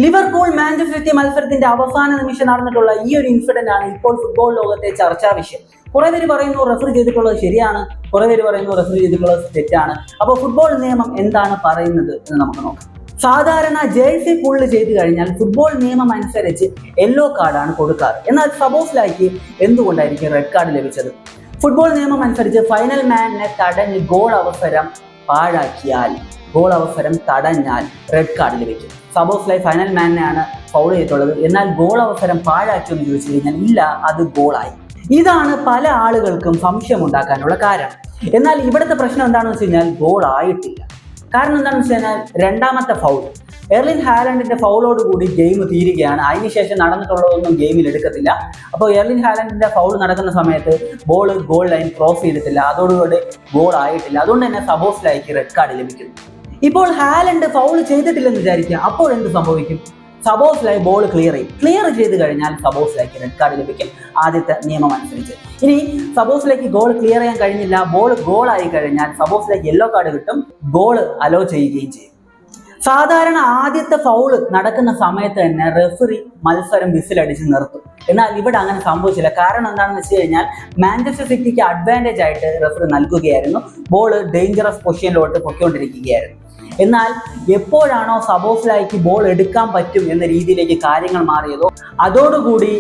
Liverpool Manchester city മത്സരത്തിന്റെ അവസാന നിമിഷം നടന്നിട്ടുള്ള ഈ ഒരു ഇൻസിഡന്റ് ആണ് ഇപ്പോൾ ഫുട്ബോൾ ലോകത്തെ ചർച്ചാ വിഷയം. കുറെ പേര് പറയുന്നു റെഫറി ചെയ്തിട്ടുള്ളത് ശരിയാണ്, കുറെ പേര് പറയുന്നു റെഫറി ചെയ്തിട്ടുള്ളത് തെറ്റാണ്. അപ്പോൾ ഫുട്ബോൾ നിയമം എന്താണ് പറയുന്നത് എന്ന് നമുക്ക് നോക്കാം. സാധാരണ ജേഴ്സി പുള്ള് ചെയ്ത് കഴിഞ്ഞാൽ ഫുട്ബോൾ നിയമം അനുസരിച്ച് യെല്ലോ കാർഡാണ് കൊടുക്കാറ്. എന്നാൽ സബോസ്ലൈക്ക് എന്തുകൊണ്ടായിരിക്കും റെഡ് കാർഡ് ലഭിച്ചത്? ഫുട്ബോൾ നിയമം അനുസരിച്ച് ഫൈനൽ മാനിനെ തടഞ്ഞ് ഗോൾ അവസരം തടഞ്ഞാൽ റെഡ് കാർഡ് ലഭിക്കും. സബോസ്ലൈ ഫൈനൽ മാനിനെയാണ് ഫൗൾ ചെയ്തിട്ടുള്ളത്, എന്നാൽ ഗോൾ അവസരം പാഴാക്കിയെന്ന് ചോദിച്ചു കഴിഞ്ഞാൽ ഇല്ല, അത് ഗോളായി. ഇതാണ് പല ആളുകൾക്കും സംശയം ഉണ്ടാക്കാനുള്ള കാരണം. എന്നാൽ ഇവിടുത്തെ പ്രശ്നം എന്താണെന്ന് വെച്ച് കഴിഞ്ഞാൽ ഗോൾ ആയിട്ടില്ല. കാരണം എന്താണെന്ന് വെച്ച് കഴിഞ്ഞാൽ രണ്ടാമത്തെ ഫൗൾ എർലിംഗ് ഹാലൻഡിന്റെ ഫൗളോട് കൂടി ഗെയിം തീരുകയാണ്. അതിനുശേഷം നടന്നിട്ടുള്ളതൊന്നും ഗെയിമിൽ എടുക്കത്തില്ല. അപ്പോൾ എർലിംഗ് ഹാലൻഡിന്റെ ഫൗൾ നടക്കുന്ന സമയത്ത് ഗോൾ ലൈൻ ക്രോസ് ചെയ്തിട്ടില്ല, അതോടുകൂടി ഗോൾ ആയിട്ടില്ല. അതുകൊണ്ട് തന്നെ സബോസ്ലൈക്ക് റെഡ് കാർഡ് ലഭിക്കുന്നു. ഇപ്പോൾ ഹാലൻഡ് ഫൗൾ ചെയ്തിട്ടില്ലെന്ന് വിചാരിക്കുക, അപ്പോൾ എന്ത് സംഭവിക്കും? സബോസ്ലൈ ബോൾ ക്ലിയർ ചെയ്ത് കഴിഞ്ഞാൽ സബോസ്ലൈക്ക് റെഡ് കാർഡ് ലഭിക്കും ആദ്യത്തെ നിയമം അനുസരിച്ച്. ഇനി സബോസ്ലൈക്ക് ഗോൾ ക്ലിയർ ചെയ്യാൻ കഴിഞ്ഞില്ല, ഗോൾ ആയി കഴിഞ്ഞാൽ സബോസ്ലൈക്ക് യെല്ലോ കാർഡ് കിട്ടും, ഗോൾ അലോ ചെയ്യുകയും ചെയ്യും. സാധാരണ ആദ്യത്തെ ഫൗള് നടക്കുന്ന സമയത്ത് തന്നെ റെഫറി മത്സരം വിസിലടിച്ച് നിർത്തും. എന്നാൽ ഇവിടെ അങ്ങനെ സംഭവിച്ചില്ല. കാരണം എന്താണെന്ന് വെച്ച് കഴിഞ്ഞാൽ മാഞ്ചസ്റ്റർ സിറ്റിക്ക് അഡ്വാൻറ്റേജ് ആയിട്ട് റെഫറി നൽകുകയായിരുന്നു. ബോൾ ഡേഞ്ചറസ് പൊസിഷനിലോട്ട് പൊയ്ക്കൊണ്ടിരിക്കുകയായിരുന്നു. എന്നാൽ എപ്പോഴാണോ സബോസ്ലൈക്ക് ബോൾ എടുക്കാൻ പറ്റും എന്ന രീതിയിലേക്ക് കാര്യങ്ങൾ മാറിയതോ അതോടുകൂടി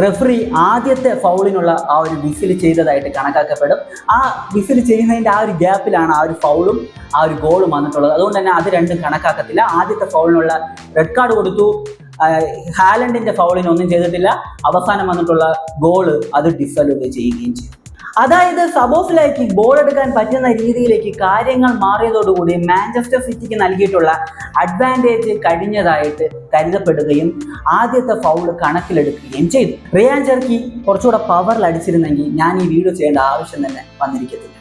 റെഫറി ആദ്യത്തെ ഫൗളിനുള്ള ആ ഒരു വിസിൽ ചെയ്തതായിട്ട് കണക്കാക്കപ്പെടും. ആ വിസിൽ ചെയ്യുന്നതിൻ്റെ ആ ഒരു ഗ്യാപ്പിലാണ് ആ ഒരു ഫൗളും ആ ഒരു ഗോളും വന്നിട്ടുള്ളത്. അതുകൊണ്ട് തന്നെ അത് രണ്ടും കണക്കാക്കത്തില്ല. ആദ്യത്തെ ഫൗളിനുള്ള റെഡ് കാർഡ് കൊടുത്തു, ഹാലൻഡിന്റെ ഫൗളിനൊന്നും ചെയ്തിട്ടില്ല. അവസാനം വന്നിട്ടുള്ള ഗോള് അത് ഡിസലൂവ് ചെയ്യുകയും ചെയ്തു. അതായത് സബോസ്ലൈക്ക് ബോൾ എടുക്കാൻ പറ്റുന്ന രീതിയിലേക്ക് കാര്യങ്ങൾ മാറിയതോടുകൂടി മാഞ്ചസ്റ്റർ സിറ്റിക്ക് നൽകിയിട്ടുള്ള അഡ്വാൻറ്റേജ് കഴിഞ്ഞതായിട്ട് കരുതപ്പെടുകയും ആദ്യത്തെ ഫൗള് കണക്കിലെടുക്കുകയും ചെയ്തു. റിയാൻ ചെർക്കി കുറച്ചുകൂടെ പവറിൽ അടിച്ചിരുന്നെങ്കിൽ ഞാൻ ഈ വീഡിയോ ചെയ്യേണ്ട ആവശ്യം തന്നെ വന്നിരിക്കത്തില്ല.